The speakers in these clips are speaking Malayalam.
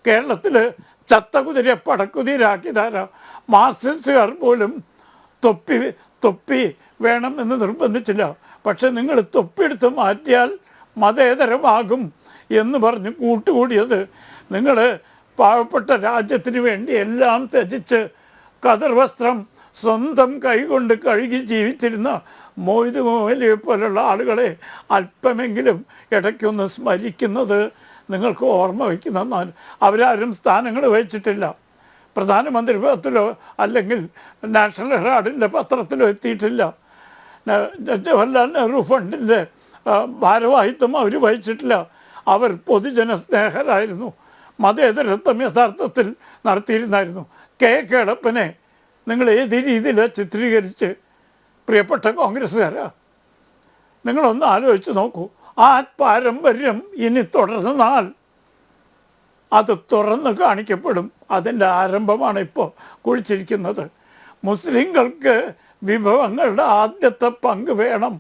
കേരളത്തിൽ ചത്ത കുതിരയെ പടക്കുതിരാക്കിയതാരാ? മാർക്സിസ്റ്റുകാർ പോലും തൊപ്പി വേണം എന്ന് നിർബന്ധിച്ചില്ല. പക്ഷെ നിങ്ങൾ തൊപ്പിയെടുത്ത് മാറ്റിയാൽ മതേതരമാകും എന്ന് പറഞ്ഞ് കൂട്ടുകൂടിയത് നിങ്ങൾ പാവപ്പെട്ട രാജ്യത്തിന് വേണ്ടി എല്ലാം ത്യജിച്ച് കതർ വസ്ത്രം സ്വന്തം കൈകൊണ്ട് കഴുകി ജീവിച്ചിരുന്ന മൊയ്ത് മൊയ്ലിയെ പോലുള്ള ആളുകളെ അല്പമെങ്കിലും ഇടയ്ക്കൊന്ന് സ്മരിക്കുന്നത് നിങ്ങൾക്ക് ഓർമ്മ വയ്ക്കുന്ന. അവരാരും സ്ഥാനങ്ങൾ വഹിച്ചിട്ടില്ല. പ്രധാനമന്ത്രി പദത്തിലോ അല്ലെങ്കിൽ നാഷണൽ ഹെറാൾഡിൻ്റെ പത്രത്തിലോ എത്തിയിട്ടില്ല. ജവഹർലാൽ നെഹ്റു ഫണ്ടിൻ്റെ ഭാരവാഹിത്വം അവർ വഹിച്ചിട്ടില്ല. അവർ പൊതുജന സ്നേഹരായിരുന്നു. മതേതരത്വം യഥാർത്ഥത്തിൽ നടത്തിയിരുന്നായിരുന്നു. കേളപ്പനെ നിങ്ങൾ ഏത് രീതിയിൽ ചിത്രീകരിച്ച് പ്രിയപ്പെട്ട കോൺഗ്രസ്സുകാരാ? നിങ്ങളൊന്ന് ആലോചിച്ച് നോക്കൂ. ആ പാരമ്പര്യം ഇനി തുടർന്നാൽ അത് തുറന്ന് കാണിക്കപ്പെടും. അതിൻ്റെ ആരംഭമാണ് ഇപ്പോൾ കുഴിച്ചിരിക്കുന്നത്. മുസ്ലിങ്ങൾക്ക് വിഭവങ്ങളുടെ ആദ്യത്തെ പങ്ക് വേണം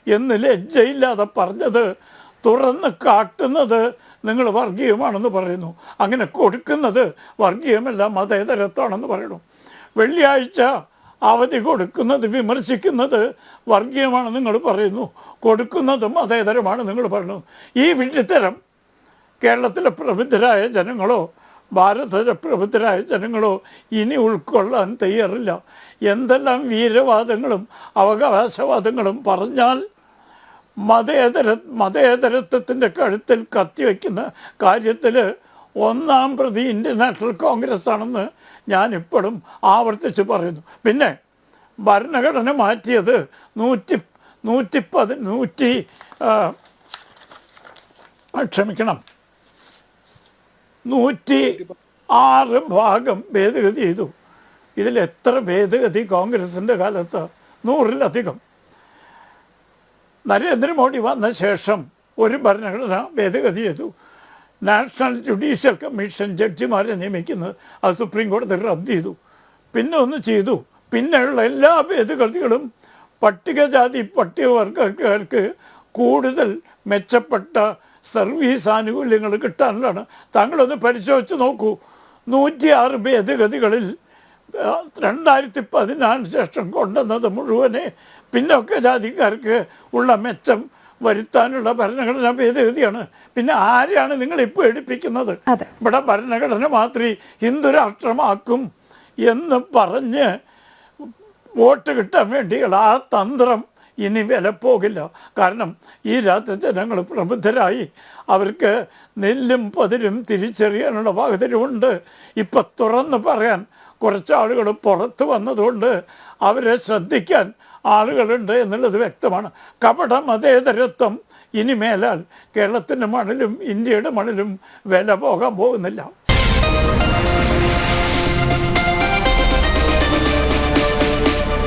എന്ന് ലജ്ജയില്ലാതെ പറഞ്ഞത് തുറന്ന് കാട്ടുന്നത് നിങ്ങൾ വർഗീയമാണെന്ന് പറയുന്നു. അങ്ങനെ കൊടുക്കുന്നത് വർഗീയമല്ല, മതേതരത്വമാണെന്ന് പറയുന്നു. വെള്ളിയാഴ്ച അവധി കൊടുക്കുന്നത് വിമർശിക്കുന്നത് വർഗീയമാണ് നിങ്ങൾ പറയുന്നു, കൊടുക്കുന്നതും മതേതരമാണ് നിങ്ങൾ പറയുന്നു. ഈ വിഡ്ഢിത്തരം കേരളത്തിലെ പ്രബുദ്ധരായ ജനങ്ങളോ ഭാരതത്തിലെ പ്രബുദ്ധരായ ജനങ്ങളോ ഇനി ഉൾക്കൊള്ളാൻ തയ്യാറില്ല. എന്തെല്ലാം വീരവാദങ്ങളും അവകാശവാദങ്ങളും പറഞ്ഞാൽ മതേതരത്വത്തിൻ്റെ കഴുത്തിൽ കത്തിവെക്കുന്ന കാര്യത്തിൽ ഒന്നാം പ്രതി ഇന്ത്യൻ നാഷണൽ കോൺഗ്രസ് ആണെന്ന് ഞാനിപ്പോഴും ആവർത്തിച്ച് പറയുന്നു. പിന്നെ ഭരണഘടന മാറ്റിയത് 106 ഭാഗം ഭേദഗതി ചെയ്തു. ഇതിൽ എത്ര ഭേദഗതി കോൺഗ്രസിൻ്റെ കാലത്ത്? 100-ലധികം. നരേന്ദ്രമോദി വന്ന ശേഷം ഒരു ഭരണഘടന ഭേദഗതി ചെയ്തു. നാഷണൽ ജുഡീഷ്യൽ കമ്മീഷൻ ജഡ്ജിമാരെ നിയമിക്കുന്നത് അത് സുപ്രീം കോടതി റദ്ദ് ചെയ്തു. പിന്നെ ഒന്ന് ചെയ്തു. പിന്നെയുള്ള എല്ലാ ഭേദഗതികളും പട്ടികജാതി പട്ടികവർഗക്കാർക്ക് കൂടുതൽ മെച്ചപ്പെട്ട സർവീസ് ആനുകൂല്യങ്ങൾ കിട്ടാനുള്ളതാണ്. താങ്കളൊന്ന് പരിശോധിച്ച് നോക്കൂ. 106 ഭേദഗതികളിൽ 2014 ശേഷം കൊണ്ടുവന്നത് മുഴുവനെ പിന്നൊക്കെ ജാതിക്കാർക്ക് ഉള്ള മെച്ചം വരുത്താനുള്ള ഭരണഘടനാ ഭേദഗതിയാണ്. പിന്നെ ആരെയാണ് നിങ്ങൾ ഇപ്പോൾ എടുപ്പിക്കുന്നത്? ഇവിടെ ഭരണഘടന മാത്രമേ ഹിന്ദു രാഷ്ട്രമാക്കും എന്ന് പറഞ്ഞ് വോട്ട് കിട്ടാൻ വേണ്ടിയുള്ള ആ തന്ത്രം ഇനി വിലപ്പോകില്ല. കാരണം ഈ രാജ്യത്തെ ജനങ്ങൾ പ്രബുദ്ധരായി, അവർക്ക് നെല്ലും പതിരും തിരിച്ചറിയാനുള്ള പാകത്തിലുമുണ്ട്. ഇപ്പം തുറന്ന് പറയാൻ കുറച്ചാളുകൾ പുറത്ത് വന്നതുകൊണ്ട് അവരെ ശ്രദ്ധിക്കാൻ ആളുകളുണ്ട് എന്നുള്ളത് വ്യക്തമാണ്. കപട മതേതരത്വം ഇനി മേലാൽ കേരളത്തിൻ്റെ മണ്ണിലും ഇന്ത്യയുടെ മണ്ണിലും വില പോകാൻ പോകുന്നില്ല.